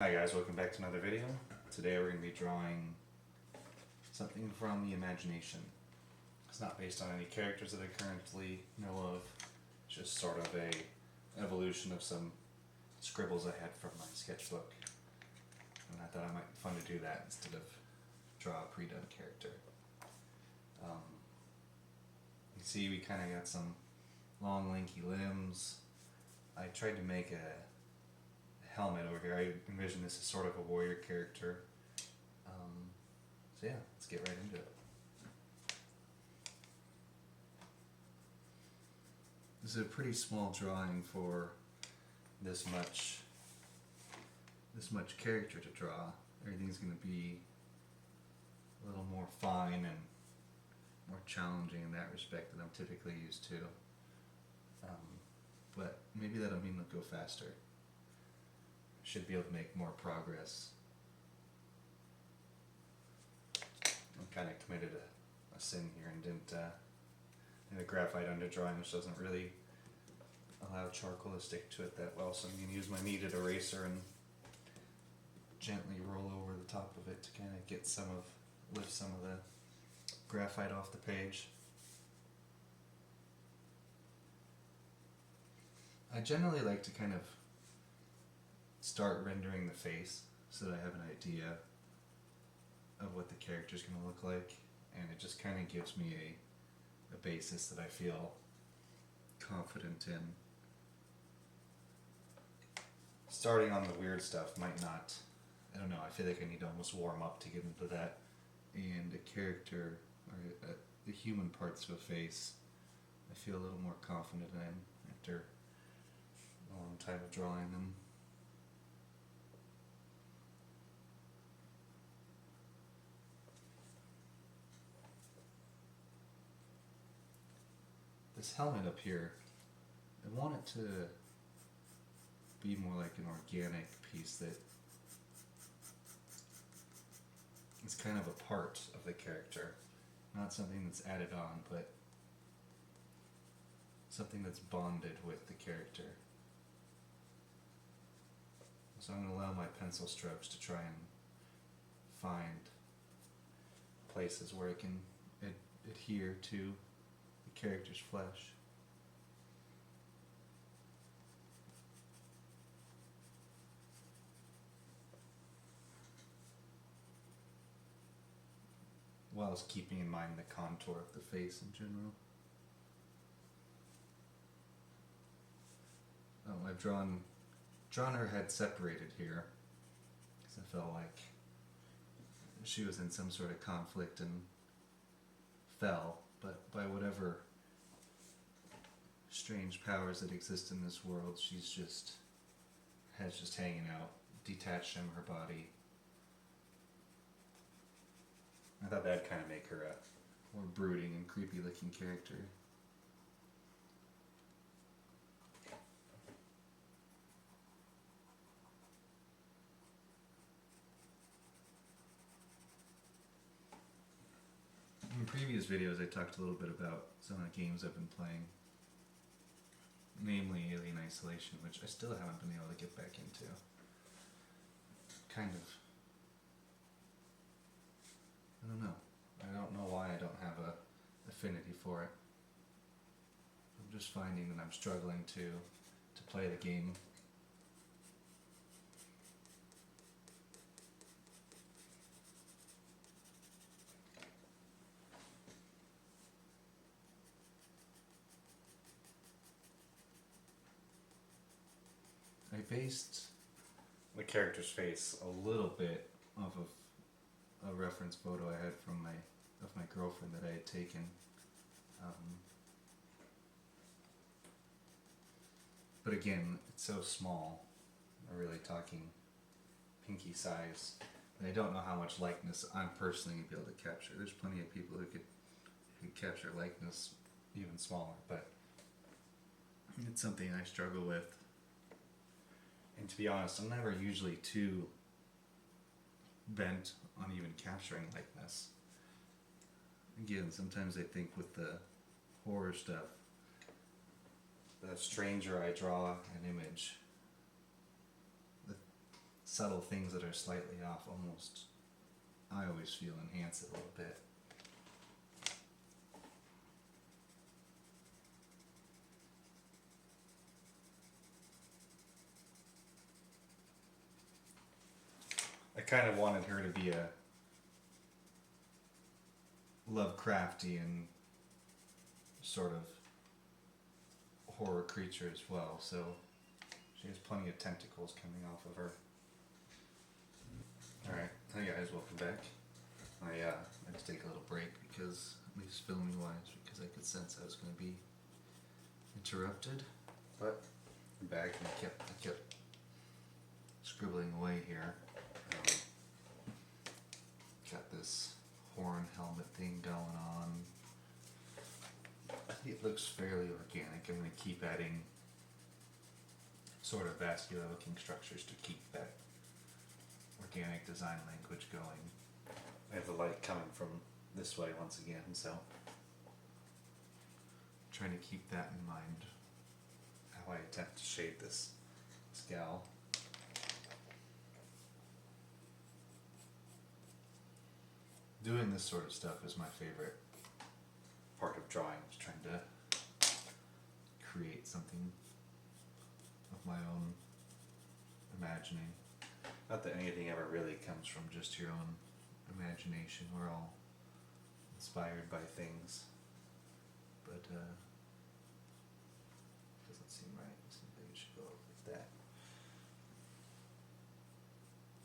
Hi guys, welcome back to another video. Today we're going to be drawing something from the imagination. It's not based on any characters that I currently know of, it's just sort of a evolution of some scribbles I had from my sketchbook. And I thought it might be fun to do that instead of draw a pre-done character. You see we kind of got some long lanky limbs. I tried to make a helmet over here. I envision this as sort of a warrior character. So yeah, let's get right into it. This is a pretty small drawing for this much character to draw. Everything's going to be a little more fine and more challenging in that respect than I'm typically used to. But maybe that'll mean it'll go faster. Should be able to make more progress. I kind of committed a sin here and didn't a graphite underdrawing, which doesn't really allow charcoal to stick to it that well, so I'm going to use my kneaded eraser and gently roll over the top of it to kind of lift some of the graphite off the page. I generally like to kind of start rendering the face so that I have an idea of what the character is going to look like, and it just kind of gives me a basis that I feel confident in. Starting on the weird stuff might not, I don't know, I feel like I need to almost warm up to get into that, and a character, or the human parts of a face, I feel a little more confident in after a long time of drawing them. This helmet up here, I want it to be more like an organic piece that is kind of a part of the character. Not something that's added on, but something that's bonded with the character. So I'm going to allow my pencil strokes to try and find places where it can adhere to the character's flesh. Whilst keeping in mind the contour of the face in general. Oh, I've drawn her head separated here because I felt like she was in some sort of conflict and fell, but by whatever strange powers that exist in this world, she's head's just hanging out, detached from her body. I thought that'd kind of make her a more brooding and creepy looking character. In previous videos I talked a little bit about some of the games I've been playing, namely Alien Isolation, which I still haven't been able to get back into. Kind of, I don't know. I don't know why I don't have a affinity for it. I'm just finding that I'm struggling to play the game. I based the character's face a little bit off of a reference photo I had from my girlfriend that I had taken. But again, it's so small. We're really talking pinky size. And I don't know how much likeness I'm personally going to be able to capture. There's plenty of people who could capture likeness even smaller, but it's something I struggle with. And to be honest, I'm never usually too bent on even capturing likeness. Again, sometimes I think with the horror stuff, the stranger I draw an image, the subtle things that are slightly off almost, I always feel, enhance it a little bit. I kind of wanted her to be a Lovecraftian sort of horror creature as well, so she has plenty of tentacles coming off of her. Alright, hi guys, welcome back. I had to take a little break because, at least filming wise, because I could sense I was going to be interrupted. But I'm back and I kept scribbling away here. Got this horn helmet thing going on. I think it looks fairly organic. I'm going to keep adding sort of vascular looking structures to keep that organic design language going. I have the light coming from this way once again, so trying to keep that in mind how I attempt to shade this gal. Doing this sort of stuff is my favorite part of drawing, is trying to create something of my own imagining. Not that anything ever really comes from just your own imagination. We're all inspired by things, but doesn't seem right. Seems like it should go like that.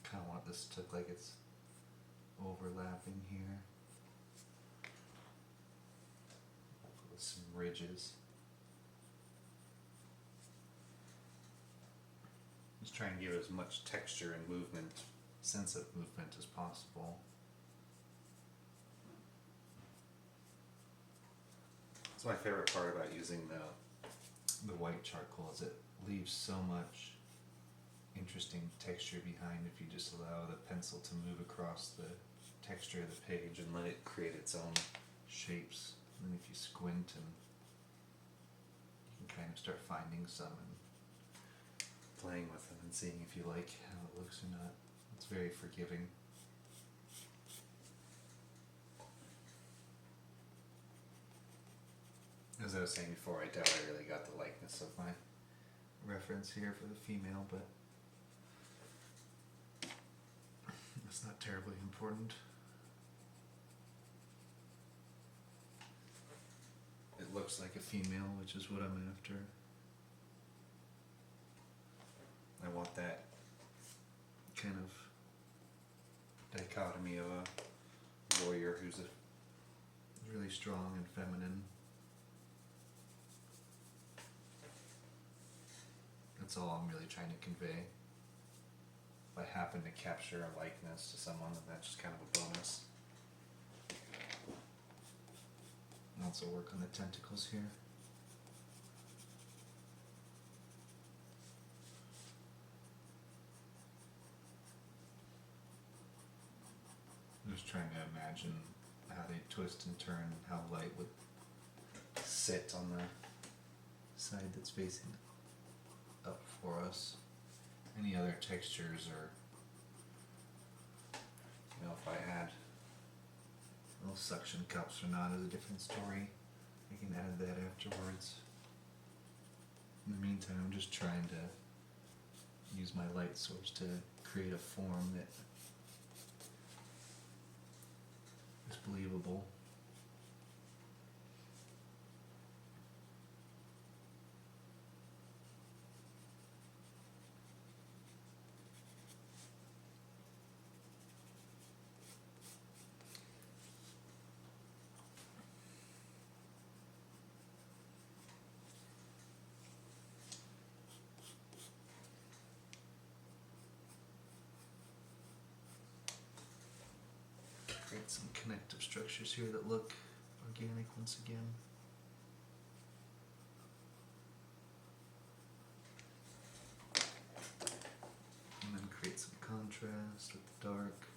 Kind of want this to look like it's overlapping here with some ridges. Just trying to give as much texture and movement, sense of movement as possible. That's my favorite part about using the white charcoal, is it leaves so much interesting texture behind if you just allow the pencil to move across the texture of the page and let it create its own shapes. And then if you squint, and you can kind of start finding some and playing with them and seeing if you like how it looks or not. It's very forgiving. As I was saying before, I doubt I really got the likeness of my reference here for the female, but it's not terribly important. It looks like a female, which is what I'm after. I want that kind of dichotomy of a warrior who's really strong and feminine. That's all I'm really trying to convey. If I happen to capture a likeness to someone, then that's just kind of a bonus. And also work on the tentacles here. I'm just trying to imagine how they twist and turn, how light would sit on the side that's facing up for us. Any other textures, or if I add little suction cups or not is a different story. I can add that afterwards. In the meantime, I'm just trying to use my light source to create a form that is believable. Create some connective structures here that look organic once again. And then create some contrast with the dark.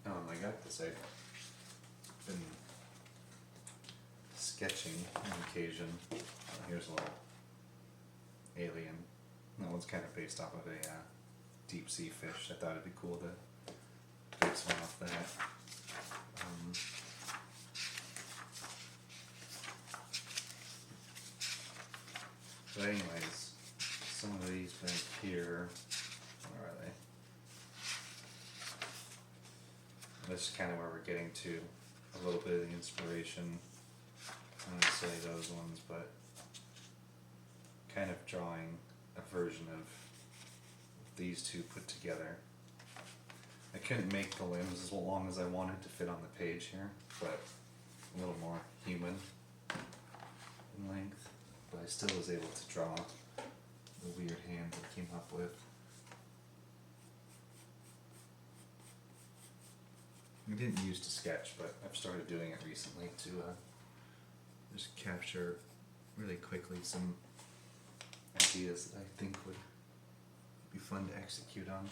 I got this. I've been sketching on occasion. Here's a little alien. That one's kind of based off of a deep sea fish. I thought it'd be cool to base one off that. But anyways, some of these back here, where are they? This is kind of where we're getting to a little bit of the inspiration. I don't say those ones, but kind of drawing a version of these two put together. I couldn't make the limbs as long as I wanted to fit on the page here, but a little more human in length. But I still was able to draw the weird hand I came up with. I didn't use to sketch, but I've started doing it recently to just capture really quickly some ideas that I think would be fun to execute on.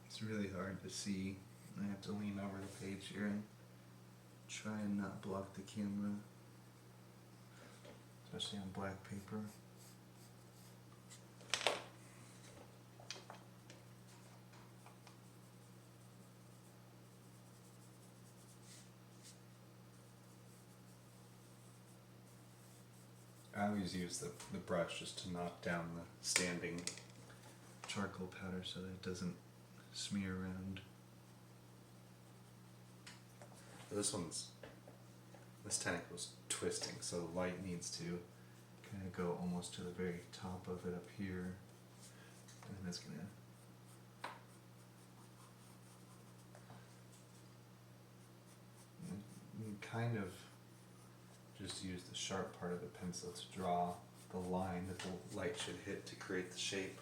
It's really hard to see. I have to lean over the page here and try and not block the camera, especially on black paper. I always use the brush just to knock down the standing charcoal powder so that it doesn't smear around. This tentacle's twisting, so the light needs to kind of go almost to the very top of it up here, and then it's gonna kind of just use the sharp part of the pencil to draw the line that the light should hit to create the shape.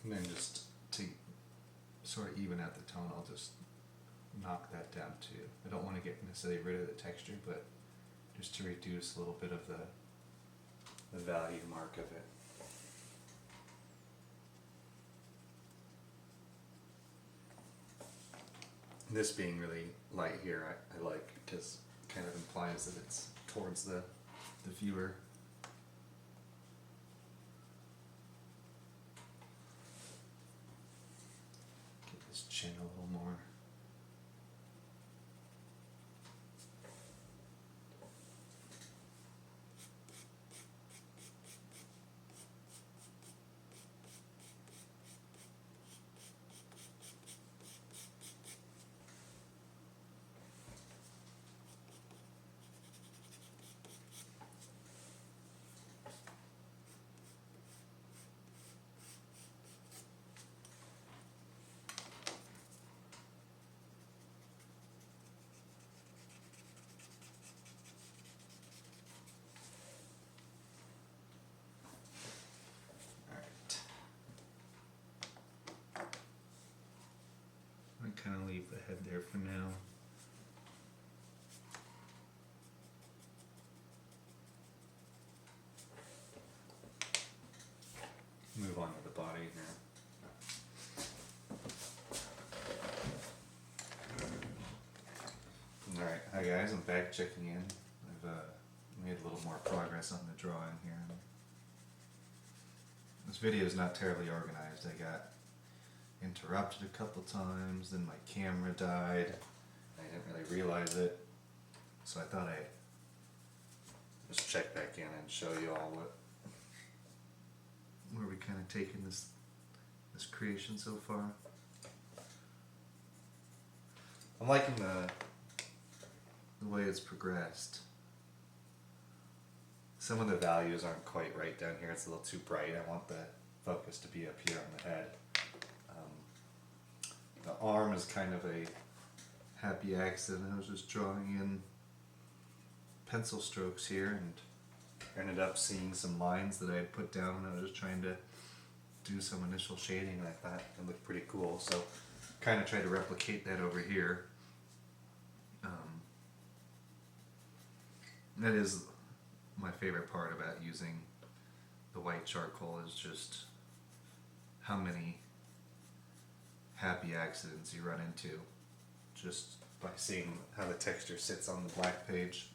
And then just to sort of even out the tone, I'll just knock that down too. I don't want to get necessarily rid of the texture, but just to reduce a little bit of the value mark of it. This being really light here, I like, because it kind of implies that it's towards the viewer. Get this chin a little more. Kind of leave the head there for now. Move on to the body here. Alright, hi guys, I'm back checking in. I've made a little more progress on the drawing here. This video is not terribly organized. I got interrupted a couple times, then my camera died. I didn't really realize it, so I thought I'd just check back in and show you all where we kind of taken this creation so far. I'm liking the way it's progressed. some of the values aren't quite right down here. It's a little too bright. I want the focus to be up here on the head. The arm is kind of a happy accident. I was just drawing in pencil strokes here and ended up seeing some lines that I had put down when I was just trying to do some initial shading, and I thought it looked pretty cool. So kind of tried to replicate that over here. That is my favorite part about using the white charcoal, is just how many happy accidents you run into just by seeing how the texture sits on the black page.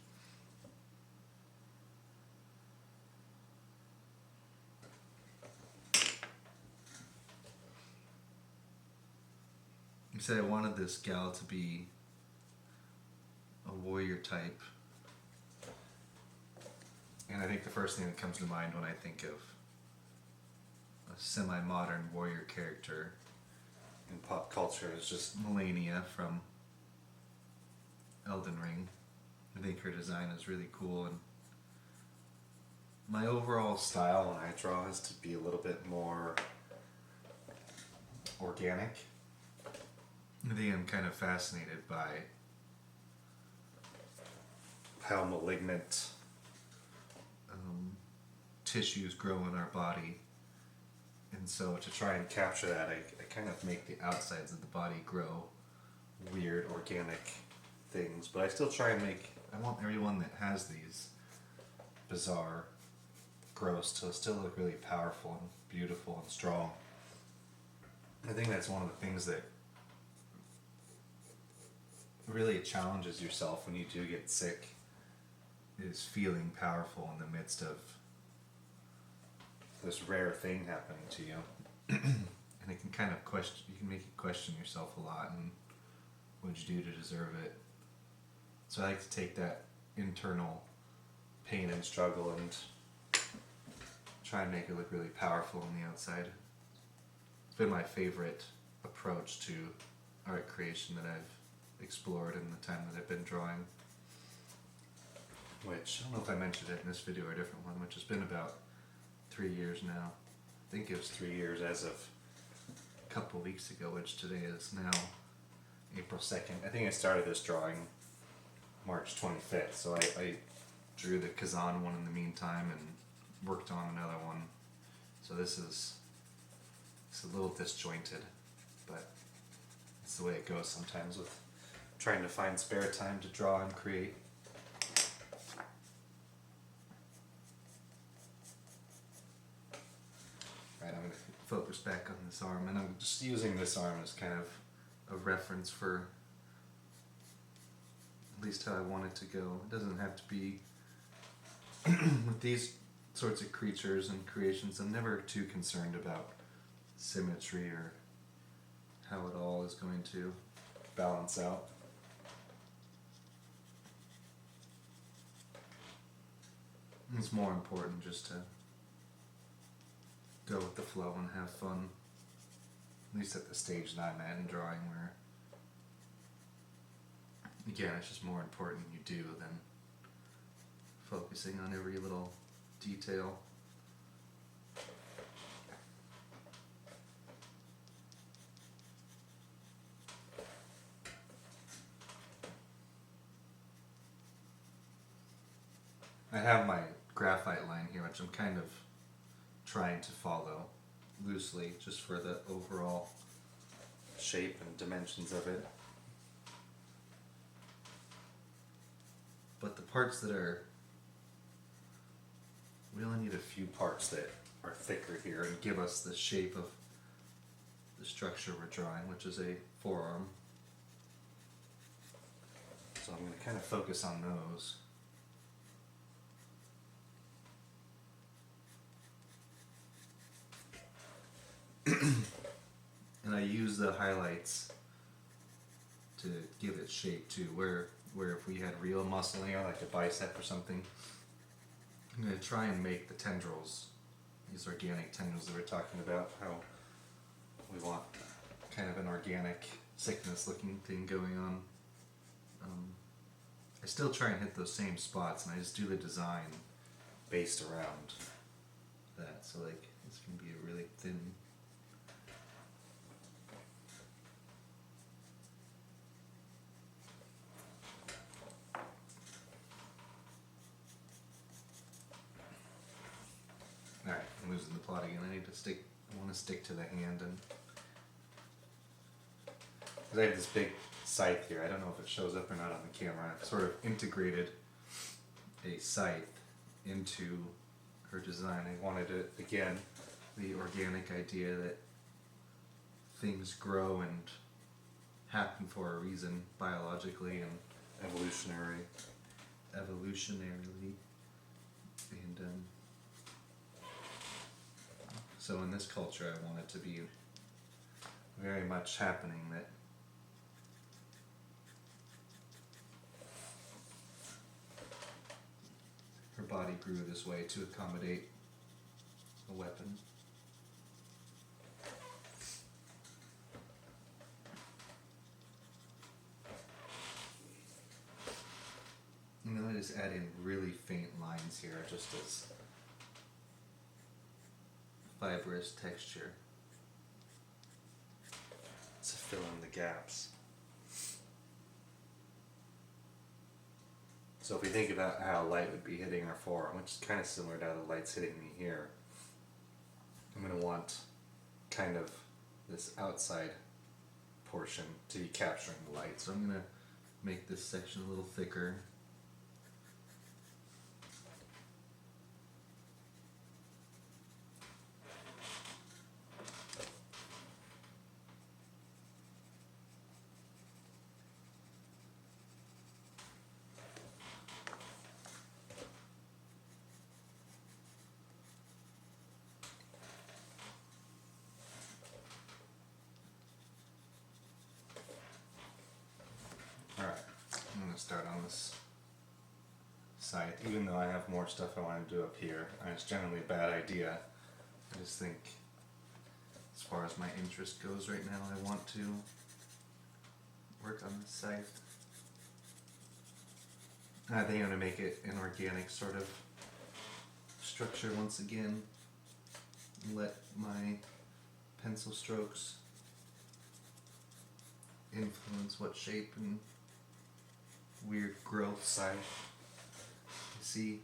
You said I wanted this gal to be a warrior type. And I think the first thing that comes to mind when I think of a semi-modern warrior character in pop culture is just Melania from Elden Ring. I think her design is really cool, and my overall style when I draw is to be a little bit more organic. I think I'm kind of fascinated by how malignant tissues grow in our body, and so to try and capture that, I kind of make the outsides of the body grow weird organic things, but I still try and I want everyone that has these bizarre growths to still look really powerful and beautiful and strong. I think that's one of the things that really challenges yourself when you do get sick, is feeling powerful in the midst of this rare thing happening to you. And it can kind of you can make you question yourself a lot, and what'd you do to deserve it? So I like to take that internal pain and struggle and try and make it look really powerful on the outside. It's been my favorite approach to art creation that I've explored in the time that I've been drawing, which, I don't know if I mentioned it in this video or a different one, which has been about 3 years now. I think it was 3 years as of a couple weeks ago, which today is now April 2nd. I think I started this drawing March 25th, so I drew the Kazan one in the meantime and worked on another one. So it's a little disjointed, but it's the way it goes sometimes with trying to find spare time to draw and create. Right, I'm going to focus back on this arm, and I'm just using this arm as kind of a reference for at least how I want it to go. It doesn't have to be with these sorts of creatures and creations. I'm never too concerned about symmetry or how it all is going to balance out. It's more important just to go with the flow and have fun, at least at the stage that I'm at in drawing, where again it's just more important you do than focusing on every little detail. I have my graphite line here, which I'm kind of trying to follow loosely just for the overall shape and dimensions of it. But the parts that we only need a few parts that are thicker here and give us the shape of the structure we're drawing, which is a forearm. So I'm going to kind of focus on those. And I use the highlights to give it shape too, where if we had real muscle here, like a bicep or something, I'm going to try and make the tendrils, these organic tendrils that we're talking about, how we want kind of an organic sickness looking thing going on. I still try and hit those same spots, and I just do the design based around that. So like this can be a really thin. Alright, I'm losing the plot again. I want to stick to the hand, and because I have this big scythe here. I don't know if it shows up or not on the camera. I've sort of integrated a scythe into her design. I wanted it, again, the organic idea that things grow and happen for a reason, biologically and evolutionarily. And so in this culture, I want it to be very much happening that her body grew this way to accommodate a weapon. And then I just add in really faint lines here, just as fibrous texture to fill in the gaps. So if we think about how light would be hitting our forearm, which is kind of similar to how the light's hitting me here, I'm going to want kind of this outside portion to be capturing the light. So I'm going to make this section a little thicker. Alright, I'm going to start on this side. Even though I have more stuff I want to do up here, and it's generally a bad idea, I just think as far as my interest goes right now, I want to work on this side. And I think I'm going to make it an organic sort of structure once again. Let my pencil strokes influence what shape and weird growth side you see.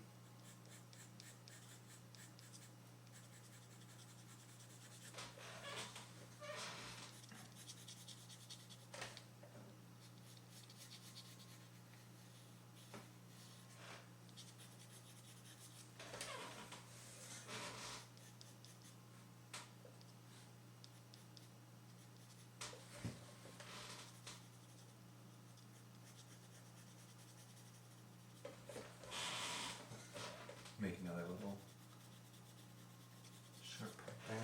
Make another little sharp part there.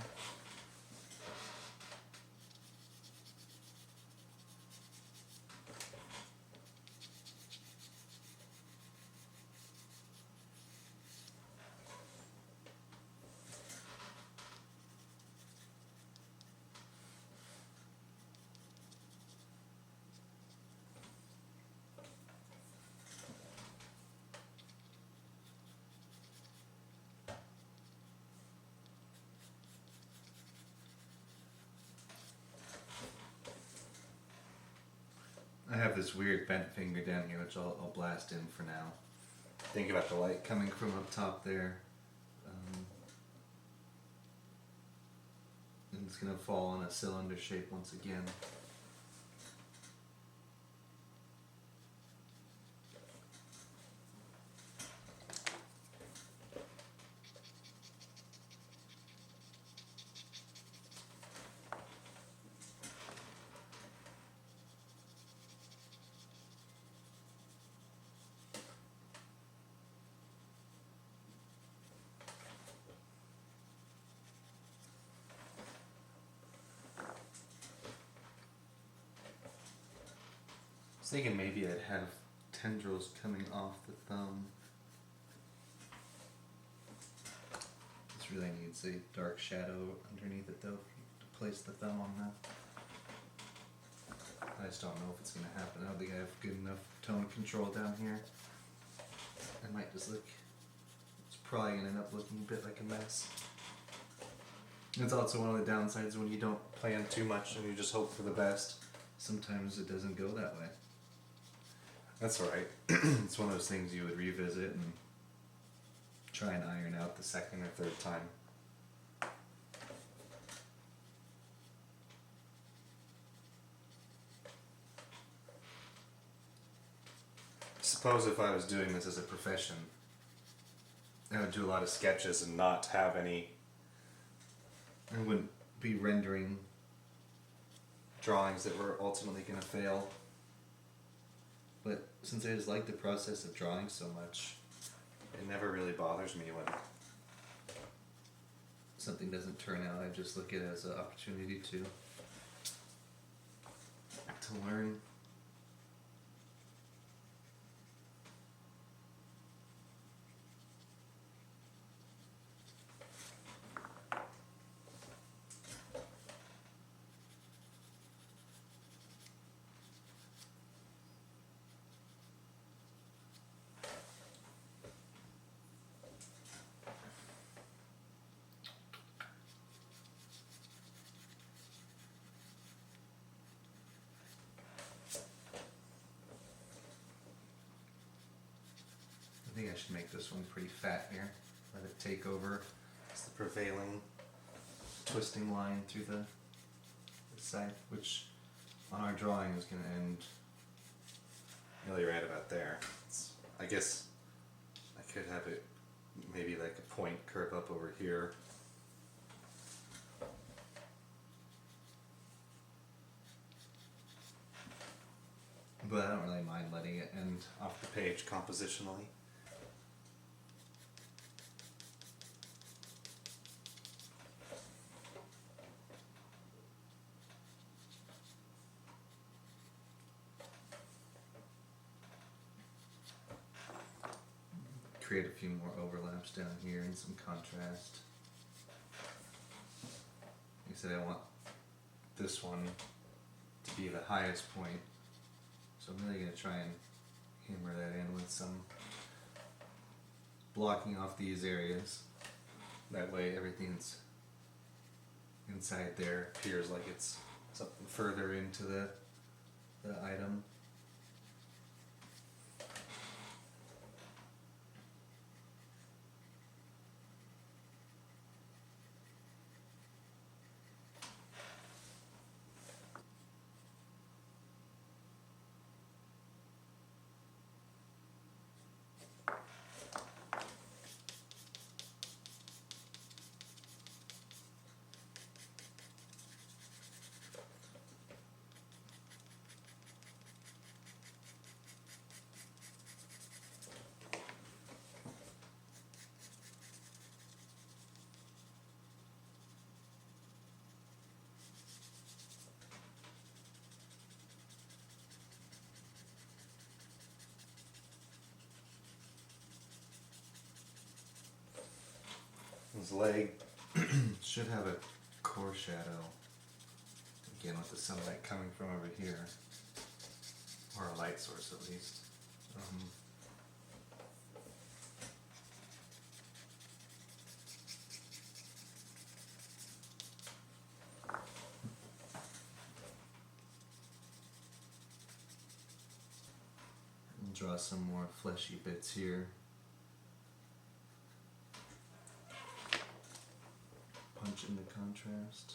I have this weird bent finger down here, which I'll blast in for now. Think about the light coming from up top there. And it's going to fall in a cylinder shape once again. I was thinking maybe I'd have tendrils coming off the thumb. This really needs a dark shadow underneath it though, to place the thumb on that. I just don't know if it's going to happen. I don't think I have good enough tone control down here. It might just look, it's probably gonna end up looking a bit like a mess. It's also one of the downsides when you don't plan too much and you just hope for the best. Sometimes it doesn't go that way. That's alright. It's one of those things you would revisit and try and iron out the second or third time. Suppose if I was doing this as a profession, I would do a lot of sketches and not have any. I wouldn't be rendering drawings that were ultimately going to fail. But since I just like the process of drawing so much, it never really bothers me when something doesn't turn out. I just look at it as an opportunity to learn. I think I should make this one pretty fat here. Let it take over. It's the prevailing twisting line through the side, which on our drawing is going to end nearly right about there. I guess I could have it maybe like a point curve up over here. But I don't really mind letting it end off the page compositionally. Create a few more overlaps down here and some contrast. Like I said, I want this one to be the highest point, so I'm really going to try and hammer that in with some blocking off these areas. That way everything's inside there appears like it's something further into the item. His leg should have a core shadow, again with the sunlight coming from over here, or a light source at least. And draw some more fleshy bits here. Punch in the contrast.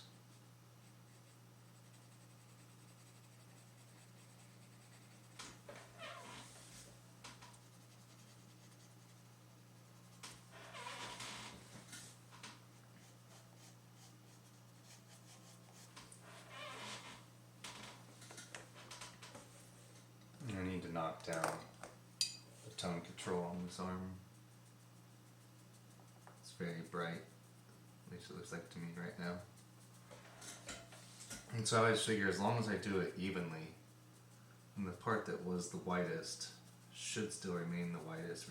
I need to knock down the tone control on this arm. It's very bright. At least it looks like to me right now. And so I always figure as long as I do it evenly, and the part that was the whitest should still remain the whitest,